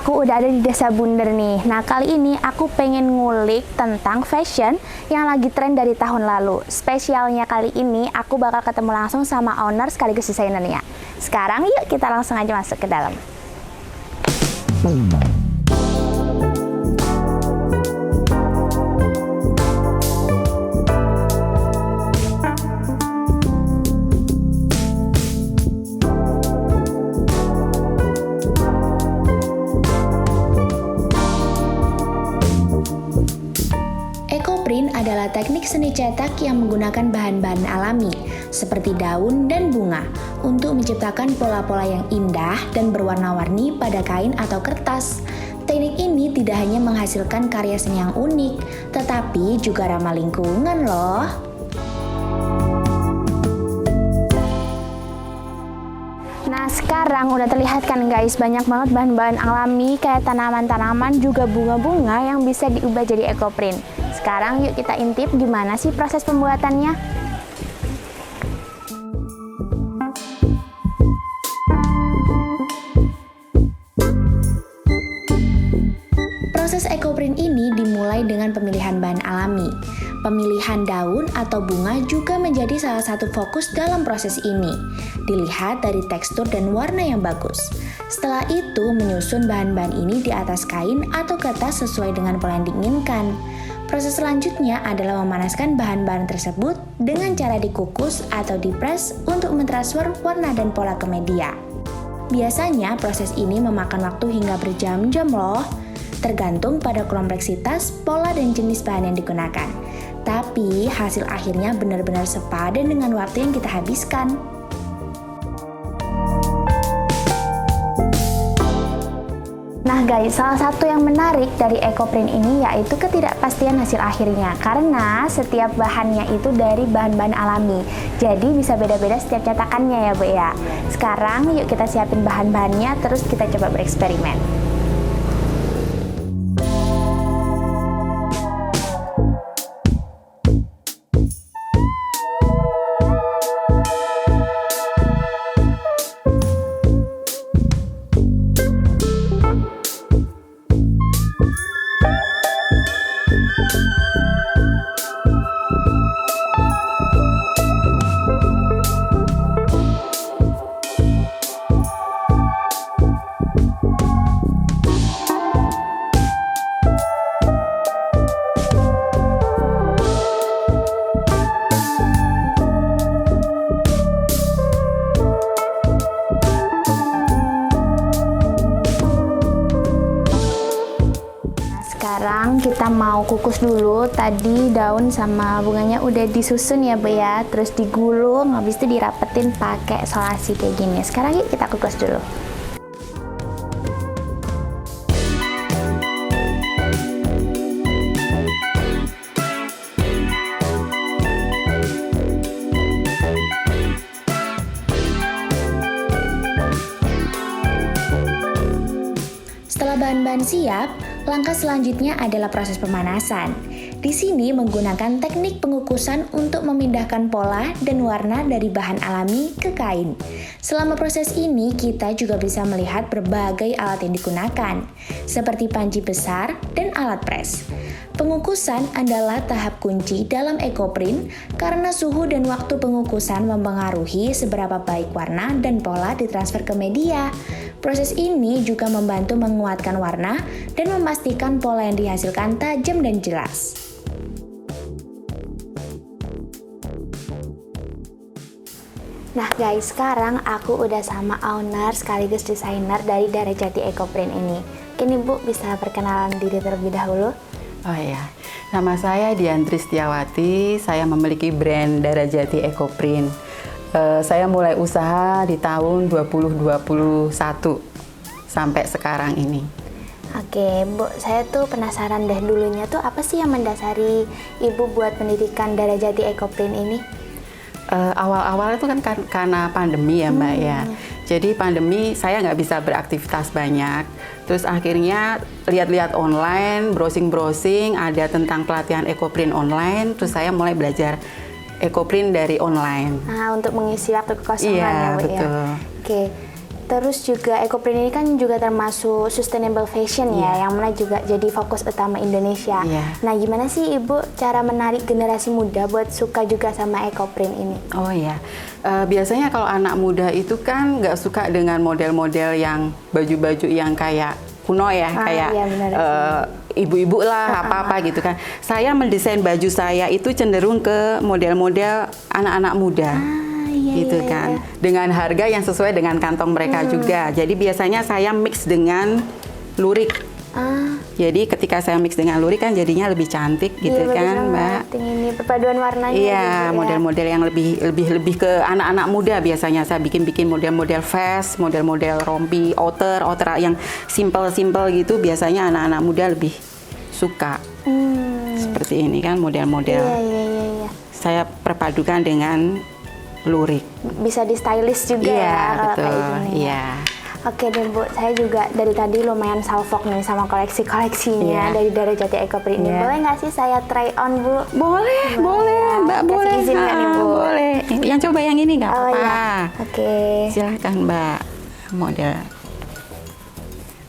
aku udah ada di Desa Bunder nih. Nah, kali ini aku pengen ngulik tentang fashion yang lagi tren dari tahun lalu. Spesialnya kali ini aku bakal ketemu langsung sama owner sekaligus desainernya. Sekarang yuk kita langsung aja masuk ke dalam. Ecoprint adalah teknik seni cetak yang menggunakan bahan-bahan alami, seperti daun dan bunga, untuk menciptakan pola-pola yang indah dan berwarna-warni pada kain atau kertas. Teknik ini tidak hanya menghasilkan karya seni yang unik, tetapi juga ramah lingkungan loh. Nah, sekarang udah terlihat kan guys, banyak banget bahan-bahan alami kayak tanaman-tanaman juga bunga-bunga yang bisa diubah jadi ecoprint. Sekarang yuk kita intip gimana sih proses pembuatannya. Proses ecoprint ini dimulai dengan pemilihan bahan alami. Pemilihan daun atau bunga juga menjadi salah satu fokus dalam proses ini. Dilihat dari tekstur dan warna yang bagus. Setelah itu, menyusun bahan-bahan ini di atas kain atau kertas sesuai dengan pola yang diinginkan. Proses selanjutnya adalah memanaskan bahan-bahan tersebut dengan cara dikukus atau dipres untuk mentransfer warna dan pola ke media. Biasanya proses ini memakan waktu hingga berjam-jam loh, tergantung pada kompleksitas, pola, dan jenis bahan yang digunakan. Tapi hasil akhirnya benar-benar sepadan dengan waktu yang kita habiskan. Nah guys, salah satu yang menarik dari ecoprint ini yaitu ketidakpastian hasil akhirnya. Karena setiap bahannya itu dari bahan-bahan alami. Jadi bisa beda-beda setiap cetakannya ya Bu ya. Sekarang yuk kita siapin bahan-bahannya, terus kita coba bereksperimen. Sekarang kita mau kukus dulu. Tadi daun sama bunganya udah disusun ya Bu ya, terus digulung, habis itu dirapetin pakai solasi kayak gini. Sekarang yuk kita kukus dulu. Setelah bahan-bahan siap, langkah selanjutnya adalah proses pemanasan. Di sini menggunakan teknik pengukusan untuk memindahkan pola dan warna dari bahan alami ke kain. Selama proses ini, kita juga bisa melihat berbagai alat yang digunakan, seperti panci besar dan alat pres. Pengukusan adalah tahap kunci dalam ecoprint karena suhu dan waktu pengukusan mempengaruhi seberapa baik warna dan pola ditransfer ke media. Proses ini juga membantu menguatkan warna dan memastikan pola yang dihasilkan tajam dan jelas. Nah guys, sekarang aku udah sama owner sekaligus desainer dari Darajati Ecoprint ini. Mungkin Ibu bisa perkenalan diri terlebih dahulu. Oh iya, nama saya Diandri Setiawati, saya memiliki brand Darajati Ecoprint. Saya mulai usaha di tahun 2021 sampai sekarang ini. Oke, Bu, saya tuh penasaran deh dulunya tuh apa sih yang mendasari Ibu buat pendidikan Darajati Ecoprint ini? Awal-awal itu kan karena pandemi ya Mbak ya. Jadi pandemi saya nggak bisa beraktivitas banyak. Terus akhirnya lihat-lihat online, browsing-browsing, ada tentang pelatihan ecoprint online. Terus saya mulai belajar ecoprint dari online. Nah, untuk mengisi waktu kekosongan iya, ya Bu betul. ya. Oke. Terus juga EcoPrint ini kan juga termasuk sustainable fashion ya, yang mana juga jadi fokus utama Indonesia. Nah, gimana sih Ibu cara menarik generasi muda buat suka juga sama EcoPrint ini? Oh ya, biasanya kalau anak muda itu kan nggak suka dengan model-model yang baju-baju yang kayak kuno ya, kayak ibu-ibu lah, apa-apa gitu kan. Saya mendesain baju saya itu cenderung ke model-model anak-anak muda. Gitu kan, dengan harga yang sesuai dengan kantong mereka juga. Jadi biasanya saya mix dengan lurik. Jadi ketika saya mix dengan lurik kan jadinya lebih cantik gitu kan, Mbak. Ini perpaduan warnanya. Iya, model-model yang lebih ke anak-anak muda biasanya saya bikin model-model vest, model-model rompi, outer yang simple-simple gitu. Biasanya anak-anak muda lebih suka. Seperti ini kan model-model. Saya perpadukan dengan lurik. Bisa di stylish juga ya kalau betul. Kayak gini. Iya. Oke deh Bu, saya juga dari tadi lumayan salfok nih sama koleksi-koleksinya dari Darajati EcoPrint ini. Boleh nggak sih saya try on Bu? Boleh, Mbak, boleh. Kasih izin nggak nih Bu? Boleh. Yang coba yang ini nggak apa-apa. Iya. Oke. Silahkan Mbak.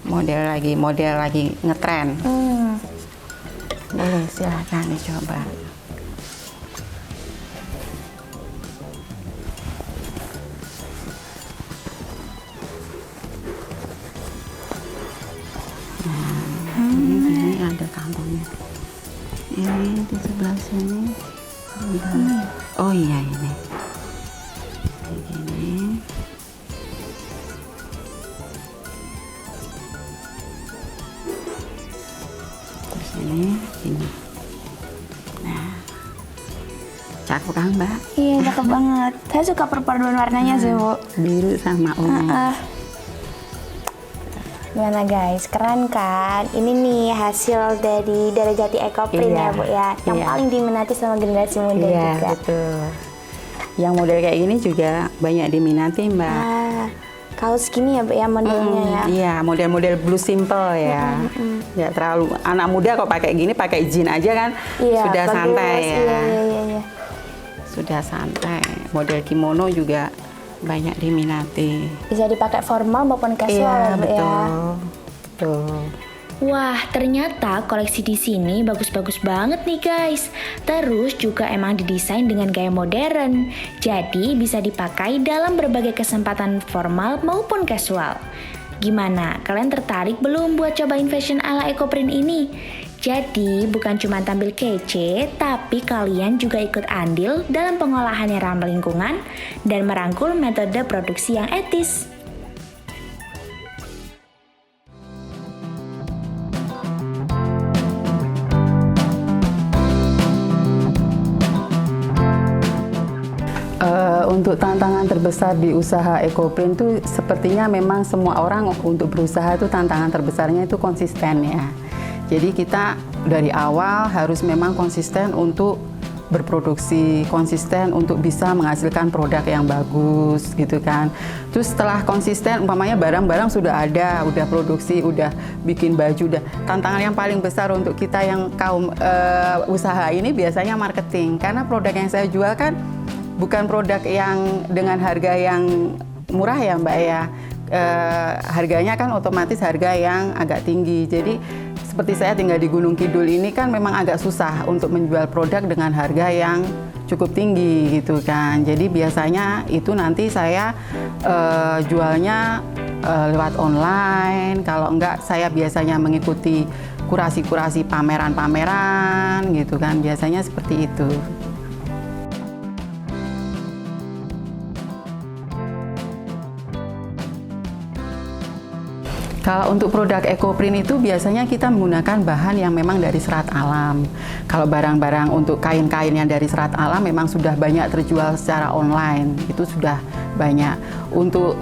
Model lagi ngetren. Boleh, silahkan dicoba. Ini ada kantongnya. Ini di sebelah sini. Oh iya ini. Begini. Terus ini. Nah, cakep kan Mbak? Iya, cakep banget. Saya suka perpaduan warnanya sih Bu. Biru sama ungu. Gimana guys, keren kan? Ini nih hasil dari Darajati EcoPrint ya Bu ya, yang paling diminati sama generasi muda juga. Iya, betul. Yang model kayak gini juga banyak diminati Mbak. Kaos gini ya Bu ya modelnya ya? Iya, model-model blue simple ya. Ya terlalu, anak muda kalau pakai gini pakai jeans aja kan sudah bagus. santai ya. Iya. Sudah santai. Model kimono juga banyak diminati. Bisa dipakai formal maupun casual ya, Bu ya. Betul. Wah, ternyata koleksi di sini bagus-bagus banget nih guys. Terus juga emang didesain dengan gaya modern. Jadi bisa dipakai dalam berbagai kesempatan formal maupun casual. Gimana? Kalian tertarik belum buat cobain fashion ala EcoPrint ini? Jadi bukan cuma tampil kece, tapi kalian juga ikut andil dalam pengolahan yang ramah lingkungan dan merangkul metode produksi yang etis. Untuk tantangan terbesar di usaha EcoPrint itu sepertinya memang semua orang untuk berusaha itu tantangan terbesarnya itu konsisten ya. Jadi kita dari awal harus memang konsisten untuk berproduksi, konsisten untuk bisa menghasilkan produk yang bagus gitu kan. Terus setelah konsisten umpamanya barang-barang sudah ada, udah produksi, udah bikin baju, udah. Tantangan yang paling besar untuk kita yang kaum usaha ini biasanya marketing. Karena produk yang saya jual kan bukan produk yang dengan harga yang murah ya Mbak ya. Harganya kan otomatis harga yang agak tinggi. Jadi seperti saya tinggal di Gunung Kidul ini kan memang agak susah untuk menjual produk dengan harga yang cukup tinggi gitu kan. Jadi biasanya itu nanti saya jualnya lewat online. Kalau enggak saya biasanya mengikuti kurasi-kurasi pameran-pameran gitu kan. Biasanya seperti itu. Kalau untuk produk EcoPrint itu biasanya kita menggunakan bahan yang memang dari serat alam. Kalau barang-barang untuk kain-kain yang dari serat alam memang sudah banyak terjual secara online, itu sudah banyak. Untuk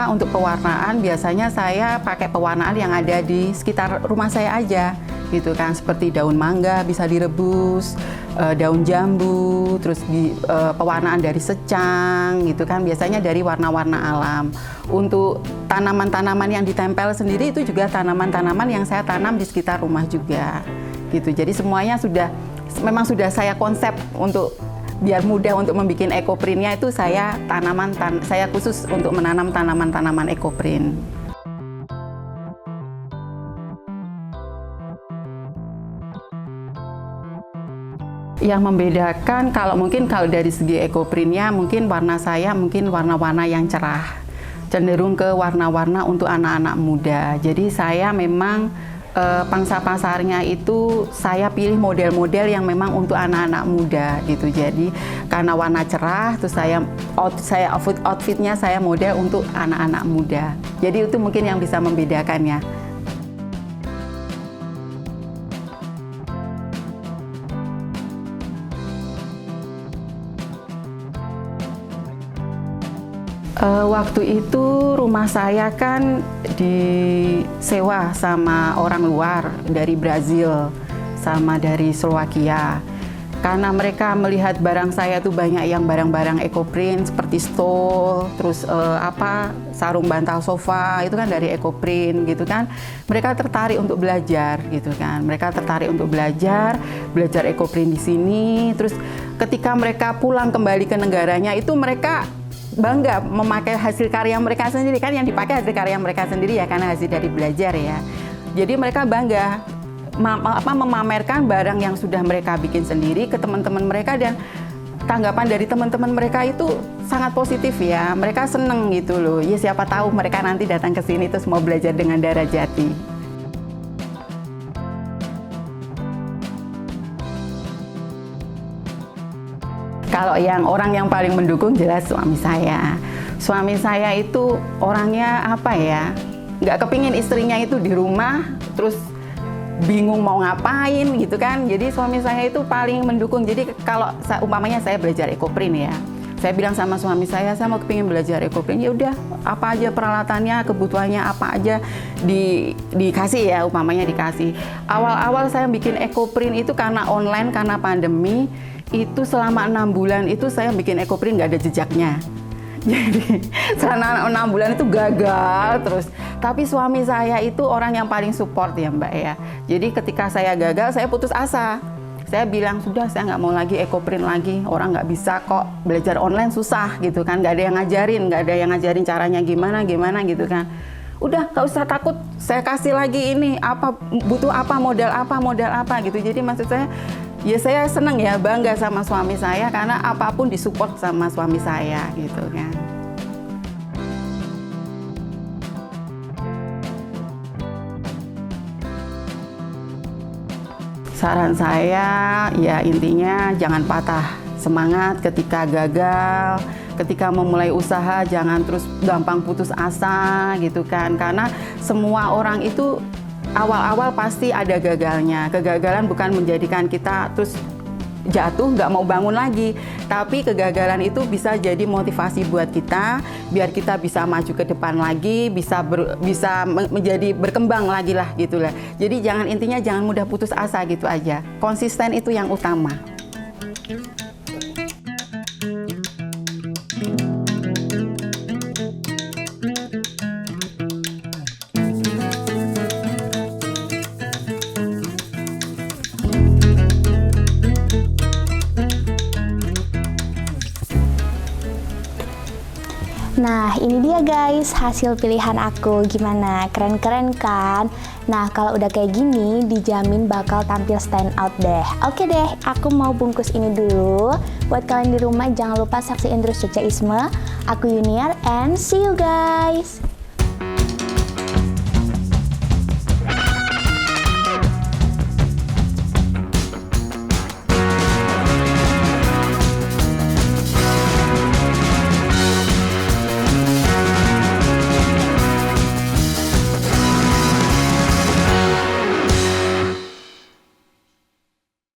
untuk pewarnaan biasanya saya pakai pewarnaan yang ada di sekitar rumah saya aja, gitu kan. Seperti daun mangga bisa direbus, daun jambu, terus pewarnaan dari secang, gitu kan. Biasanya dari warna-warna alam. Untuk tanaman-tanaman yang ditempel sendiri itu juga tanaman-tanaman yang saya tanam di sekitar rumah juga gitu. Jadi semuanya memang sudah saya konsep untuk biar mudah untuk membuat ekoprintnya itu saya khusus untuk menanam tanaman-tanaman ekoprint. Yang membedakan kalau dari segi ekoprintnya mungkin warna saya warna-warna yang cerah, cenderung ke warna-warna untuk anak-anak muda. Jadi saya memang pangsa pasarnya itu saya pilih model-model yang memang untuk anak-anak muda gitu. Jadi karena warna cerah, terus outfitnya saya model untuk anak-anak muda. Jadi itu mungkin yang bisa membedakannya. Waktu itu rumah saya kan disewa sama orang luar dari Brazil sama dari Slovakia. Karena mereka melihat barang saya tuh banyak yang barang-barang ekoprint seperti stol, terus sarung bantal sofa itu kan dari ekoprint gitu kan. Mereka tertarik untuk belajar gitu kan. Mereka tertarik untuk belajar ekoprint di sini. Terus ketika mereka pulang kembali ke negaranya itu mereka bangga memakai hasil karya mereka sendiri, kan yang dipakai hasil karya mereka sendiri ya, karena hasil dari belajar ya. Jadi mereka bangga memamerkan barang yang sudah mereka bikin sendiri ke teman-teman mereka, dan tanggapan dari teman-teman mereka itu sangat positif ya. Mereka seneng gitu loh. Ya siapa tahu mereka nanti datang ke sini terus mau belajar dengan darah jati. Kalau orang yang paling mendukung jelas suami saya. Suami saya itu orangnya nggak kepingin istrinya itu di rumah, terus bingung mau ngapain gitu kan. Jadi suami saya itu paling mendukung. Jadi kalau umpamanya saya belajar ekoprint ya, saya bilang sama suami saya mau kepingin belajar ekoprint, ya udah apa aja peralatannya, kebutuhannya apa aja dikasih ya, umpamanya dikasih. Awal-awal saya bikin ekoprint itu karena online, karena pandemi. Itu selama 6 bulan itu saya bikin ekoprint nggak ada jejaknya. Jadi selama 6 bulan itu gagal terus. Tapi suami saya itu orang yang paling support ya Mbak ya. Jadi ketika saya gagal saya putus asa. Saya bilang sudah, saya nggak mau lagi ekoprint lagi. Orang nggak bisa kok, belajar online susah gitu kan. Nggak ada yang ngajarin caranya gimana gitu kan. Udah nggak usah takut, saya kasih lagi ini butuh modal apa gitu. Jadi maksud saya, ya saya senang ya, bangga sama suami saya karena apapun disupport sama suami saya gitu kan. Saran saya ya intinya jangan patah semangat ketika gagal, ketika memulai usaha jangan terus gampang putus asa gitu kan. Karena semua orang itu awal-awal pasti ada gagalnya. Kegagalan bukan menjadikan kita terus jatuh nggak mau bangun lagi, tapi kegagalan itu bisa jadi motivasi buat kita biar kita bisa maju ke depan lagi, bisa menjadi berkembang lagi lah gitulah. Jadi intinya jangan mudah putus asa gitu aja. Konsisten itu yang utama. Nah, ini dia guys, hasil pilihan aku. Gimana? Keren-keren kan? Nah, kalau udah kayak gini, dijamin bakal tampil stand out deh. Oke deh, aku mau bungkus ini dulu. Buat kalian di rumah, jangan lupa saksiin terus Jogjaisme. Aku Yuniar, and see you guys!